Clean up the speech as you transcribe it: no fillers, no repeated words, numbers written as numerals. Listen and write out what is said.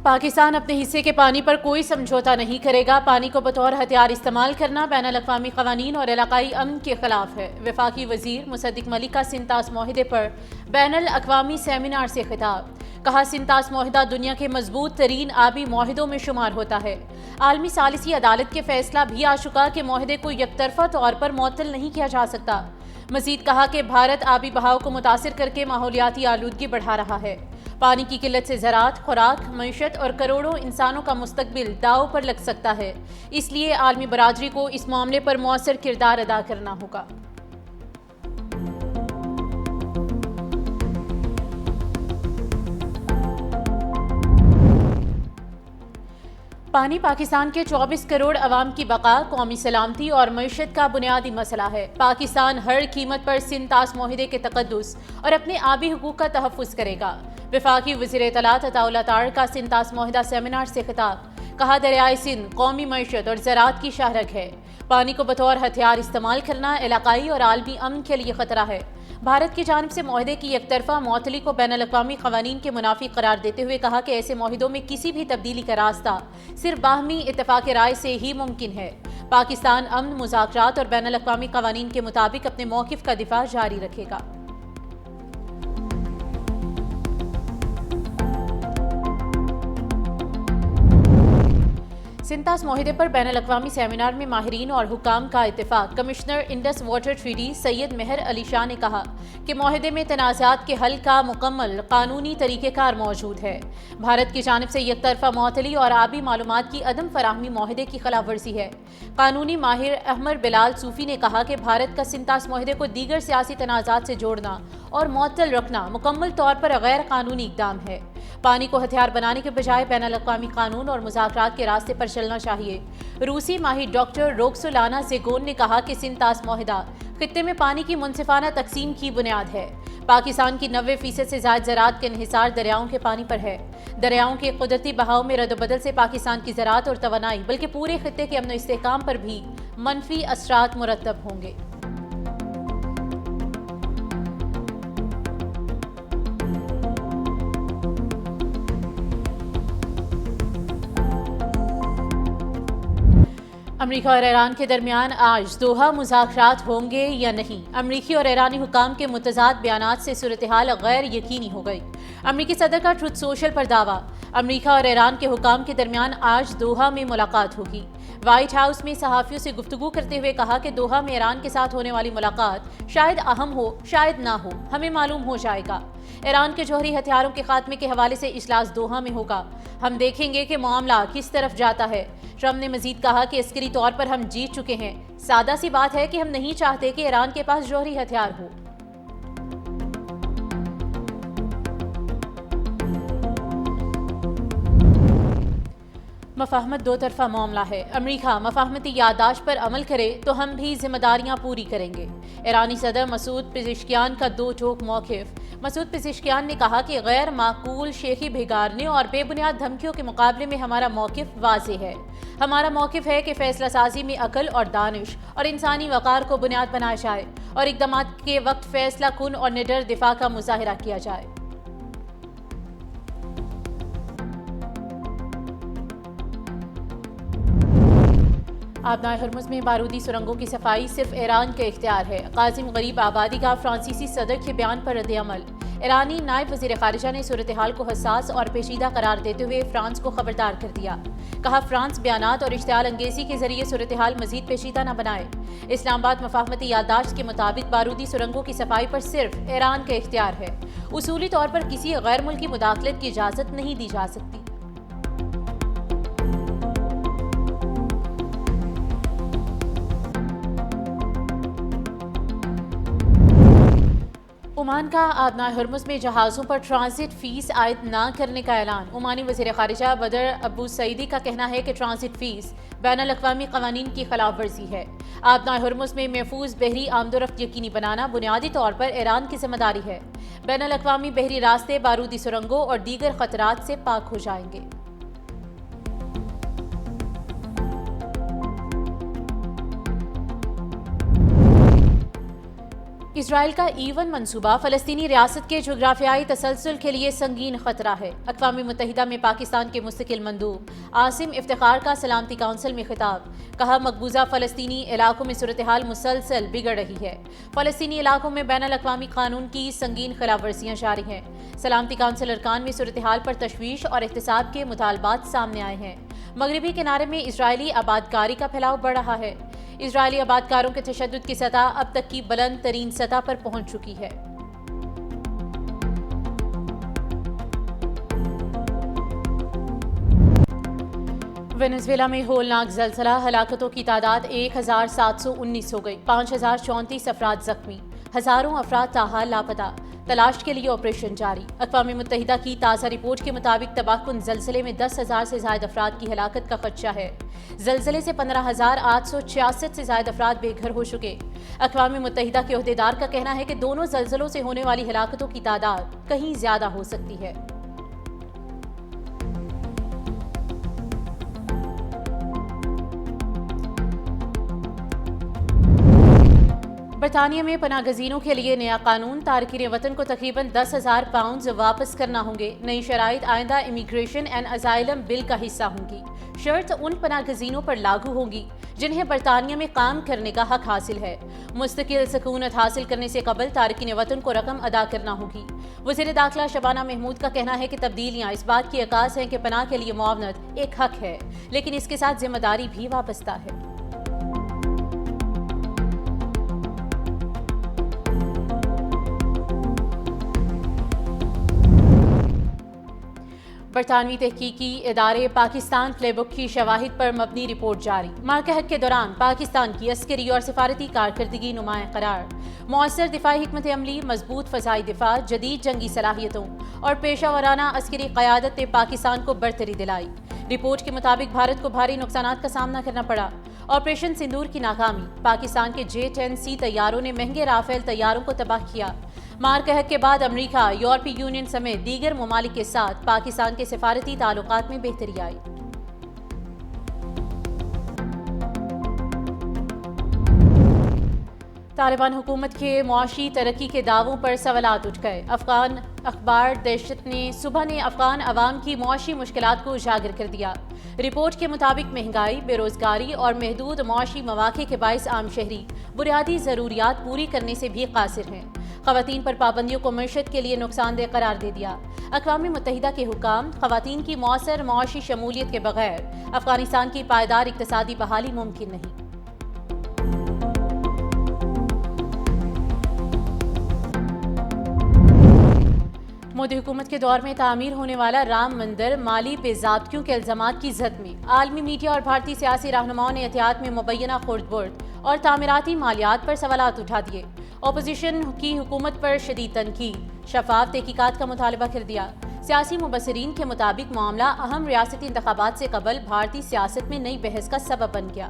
پاکستان اپنے حصے کے پانی پر کوئی سمجھوتا نہیں کرے گا۔ پانی کو بطور ہتھیار استعمال کرنا بین الاقوامی قوانین اور علاقائی امن کے خلاف ہے۔ وفاقی وزیر مصدق ملک کا سنتاس معاہدے پر بین الاقوامی سیمینار سے خطاب۔ کہا سنتاس معاہدہ دنیا کے مضبوط ترین آبی معاہدوں میں شمار ہوتا ہے۔ عالمی ثالثی عدالت کے فیصلہ بھی آ چکا کہ معاہدے کو یک طرفہ طور پر معطل نہیں کیا جا سکتا۔ مزید کہا کہ بھارت آبی بہاؤ کو متاثر کر کے ماحولیاتی آلودگی بڑھا رہا ہے۔ پانی کی قلت سے زراعت، خوراک، معیشت اور کروڑوں انسانوں کا مستقبل داؤ پر لگ سکتا ہے۔ اس لیے عالمی برادری کو اس معاملے پر مؤثر کردار ادا کرنا ہوگا۔ پانی پاکستان کے 24 کروڑ عوام کی بقا، قومی سلامتی اور معیشت کا بنیادی مسئلہ ہے۔ پاکستان ہر قیمت پر سنتاس معاہدے کے تقدس اور اپنے آبی حقوق کا تحفظ کرے گا۔ وفاقی وزیر اطلاعات عطاءاللہ طاہر کا سنتاس معاہدہ سیمینار سے خطاب۔ کہا دریائے سندھ قومی معیشت اور زراعت کی شاہرگ ہے۔ پانی کو بطور ہتھیار استعمال کرنا علاقائی اور عالمی امن کے لیے خطرہ ہے۔ بھارت کی جانب سے معاہدے کی یک طرفہ معطلی کو بین الاقوامی قوانین کے منافی قرار دیتے ہوئے کہا کہ ایسے معاہدوں میں کسی بھی تبدیلی کا راستہ صرف باہمی اتفاق رائے سے ہی ممکن ہے۔ پاکستان امن، مذاکرات اور بین الاقوامی قوانین کے مطابق اپنے موقف کا دفاع جاری رکھے گا۔ سنتاس معاہدے پر بین الاقوامی سیمینار میں ماہرین اور حکام کا اتفاق۔ کمشنر انڈس واٹر ٹریٹی سید مہر علی شاہ نے کہا کہ معاہدے میں تنازعات کے حل کا مکمل قانونی طریقہ کار موجود ہے۔ بھارت کی جانب سے یک طرفہ معطلی اور آبی معلومات کی عدم فراہمی معاہدے کی خلاف ورزی ہے۔ قانونی ماہر احمد بلال صوفی نے کہا کہ بھارت کا سنتاس معاہدے کو دیگر سیاسی تنازعات سے جوڑنا اور معطل رکھنا مکمل طور پر غیر قانونی اقدام ہے۔ پانی کو ہتھیار بنانے کے بجائے بین الاقوامی قانون اور مذاکرات کے راستے پر چلنا چاہیے۔ روسی ماہر ڈاکٹر روکسولانا زیگون نے کہا کہ سنتاس معاہدہ خطے میں پانی کی منصفانہ تقسیم کی بنیاد ہے۔ پاکستان کی 90% سے زائد زراعت کا انحصار دریاؤں کے پانی پر ہے۔ دریاؤں کے قدرتی بہاؤ میں رد و بدل سے پاکستان کی زراعت اور توانائی بلکہ پورے خطے کے امن و استحکام پر بھی منفی اثرات مرتب ہوں گے۔ امریکہ اور ایران کے درمیان آج دوحہ مذاکرات ہوں گے یا نہیں؟ امریکی اور ایرانی حکام کے متضاد بیانات سے صورتحال غیر یقینی ہو گئی۔ امریکی صدر کا ٹروتھ سوشل پر دعویٰ۔ امریکہ اور ایران کے حکام کے درمیان آج دوحہ میں ملاقات ہوگی۔ وائٹ ہاؤس میں صحافیوں سے گفتگو کرتے ہوئے کہا کہ دوحہ میں ایران کے ساتھ ہونے والی ملاقات شاید اہم ہو، شاید نہ ہو، ہمیں معلوم ہو جائے گا۔ ایران کے جوہری ہتھیاروں کے خاتمے کے حوالے سے اجلاس دوحہ میں ہوگا۔ ہم دیکھیں گے کہ معاملہ کس طرف جاتا ہے۔ ٹرمپ نے مزید کہا کہ عسکری طور پر ہم جیت چکے ہیں۔ سادہ سی بات ہے کہ ہم نہیں چاہتے کہ ایران کے پاس جوہری ہتھیار ہو۔ مفاہمت دو طرفہ معاملہ ہے۔ امریکہ مفاہمتی یادداشت پر عمل کرے تو ہم بھی ذمہ داریاں پوری کریں گے۔ ایرانی صدر مسعود پزشکیان کا دو ٹوک موقف۔ مسعود پزشکیان نے کہا کہ غیر معقول شیخی بھگارنے اور بے بنیاد دھمکیوں کے مقابلے میں ہمارا موقف واضح ہے۔ ہمارا موقف ہے کہ فیصلہ سازی میں عقل اور دانش اور انسانی وقار کو بنیاد بنایا جائے اور اقدامات کے وقت فیصلہ کن اور نڈر دفاع کا مظاہرہ کیا جائے۔ آبنائے ہرمز میں بارودی سرنگوں کی صفائی صرف ایران کے اختیار ہے۔ قاسم غریب آبادی کا فرانسیسی صدر کے بیان پر رد عمل۔ ایرانی نائب وزیر خارجہ نے صورتحال کو حساس اور پیچیدہ قرار دیتے ہوئے فرانس کو خبردار کر دیا۔ کہا فرانس بیانات اور اشتعال انگیزی کے ذریعے صورتحال مزید پیچیدہ نہ بنائے۔ اسلام آباد مفاہمتی یادداشت کے مطابق بارودی سرنگوں کی صفائی پر صرف ایران کا اختیار ہے۔ اصولی طور پر کسی غیر ملکی مداخلت کی اجازت نہیں دی جا سکتی۔ عمان کا آبنائے ہرمز میں جہازوں پر ٹرانزٹ فیس عائد نہ کرنے کا اعلان۔ عمانی وزیر خارجہ بدر ابو سعیدی کا کہنا ہے کہ ٹرانزٹ فیس بین الاقوامی قوانین کی خلاف ورزی ہے۔ آبنائے ہرمز میں محفوظ بحری آمد و رفت یقینی بنانا بنیادی طور پر ایران کی ذمہ داری ہے۔ بین الاقوامی بحری راستے بارودی سرنگوں اور دیگر خطرات سے پاک ہو جائیں گے۔ اسرائیل کا ایون منصوبہ فلسطینی ریاست کے جغرافیائی تسلسل کے لیے سنگین خطرہ ہے۔ اقوام متحدہ میں پاکستان کے مستقل مندوب عاصم افتخار کا سلامتی کونسل میں خطاب، کہا مقبوضہ فلسطینی علاقوں میں صورتحال مسلسل بگڑ رہی ہے۔ فلسطینی علاقوں میں بین الاقوامی قانون کی سنگین خلاف ورزیاں جاری ہیں۔ سلامتی کونسل ارکان میں صورتحال پر تشویش اور احتساب کے مطالبات سامنے آئے ہیں۔ مغربی کنارے میں اسرائیلی آبادکاری کا پھیلاؤ بڑھ رہا ہے۔ اسرائیلی آبادکاروں کے تشدد کی سطح اب تک کی بلند ترین سطح پر پہنچ چکی ہے۔ وینزویلا میں ہولناک زلزلہ، ہلاکتوں کی تعداد 1719 ہو گئی، 5034 افراد زخمی، ہزاروں افراد تاحال لاپتہ، تلاش کے لیے آپریشن جاری۔ اقوام متحدہ کی تازہ رپورٹ کے مطابق تباہ کن زلزلے میں 10,000 سے زائد افراد کی ہلاکت کا خدشہ ہے۔ زلزلے سے 15,866 سے زائد افراد بے گھر ہو چکے۔ اقوام متحدہ کے عہدیدار کا کہنا ہے کہ دونوں زلزلوں سے ہونے والی ہلاکتوں کی تعداد کہیں زیادہ ہو سکتی ہے۔ برطانیہ میں پناہ گزینوں کے لیے نیا قانون، تارکین وطن کو تقریباً 10,000 پاؤنڈز واپس کرنا ہوں گے۔ نئی شرائط آئندہ امیگریشن اینڈ اسائلم بل کا حصہ ہوں گی۔ شرط ان پناہ گزینوں پر لاگو ہوگی جنہیں برطانیہ میں کام کرنے کا حق حاصل ہے۔ مستقل سکونت حاصل کرنے سے قبل تارکین وطن کو رقم ادا کرنا ہوگی۔ وزیر داخلہ شبانہ محمود کا کہنا ہے کہ تبدیلیاں اس بات کی عکاس ہیں کہ پناہ کے لیے معاونت ایک حق ہے، لیکن اس کے ساتھ ذمہ داری بھی وابستہ ہے۔ برطانوی تحقیقی ادارے پاکستان پلے بک کی شواہد پر مبنی رپورٹ جاری۔ مارکہٹ کے دوران پاکستان کی عسکری اور سفارتی کارکردگی نمایاں قرار۔ مؤثر دفاعی حکمت عملی، مضبوط فضائی دفاع، جدید جنگی صلاحیتوں اور پیشہ ورانہ عسکری قیادت نے پاکستان کو برتری دلائی۔ رپورٹ کے مطابق بھارت کو بھاری نقصانات کا سامنا کرنا پڑا۔ آپریشن سندور کی ناکامی، پاکستان کے J-10C طیاروں نے مہنگے رافیل طیاروں کو تباہ کیا۔ مارکہٹ کے بعد امریکہ، یورپی یونین سمیت دیگر ممالک کے ساتھ پاکستان کے سفارتی تعلقات میں بہتری آئی۔ طالبان حکومت کے معاشی ترقی کے دعووں پر سوالات اٹھ گئے۔ افغان اخبار دہشت نے صبح نے افغان عوام کی معاشی مشکلات کو اجاگر کر دیا۔ رپورٹ کے مطابق مہنگائی، بے روزگاری اور محدود معاشی مواقع کے باعث عام شہری بنیادی ضروریات پوری کرنے سے بھی قاصر ہیں۔ خواتین پر پابندیوں کو معیشت کے لیے نقصان دہ قرار دے دیا۔ اقوام متحدہ کے حکام، خواتین کی مؤثر معاشی شمولیت کے بغیر افغانستان کی پائیدار اقتصادی بحالی ممکن نہیں۔ مودی حکومت کے دور میں تعمیر ہونے والا رام مندر مالی بے ضابطگیوں کے الزامات کی زد میں۔ عالمی میڈیا اور بھارتی سیاسی رہنماؤں نے احتیاط میں مبینہ خرد برد اور تعمیراتی مالیات پر سوالات اٹھا دیے۔ اپوزیشن کی حکومت پر شدید تنقید، شفاف تحقیقات کا مطالبہ کر دیا۔ سیاسی مبصرین کے مطابق معاملہ اہم ریاستی انتخابات سے قبل بھارتی سیاست میں نئی بحث کا سبب بن گیا۔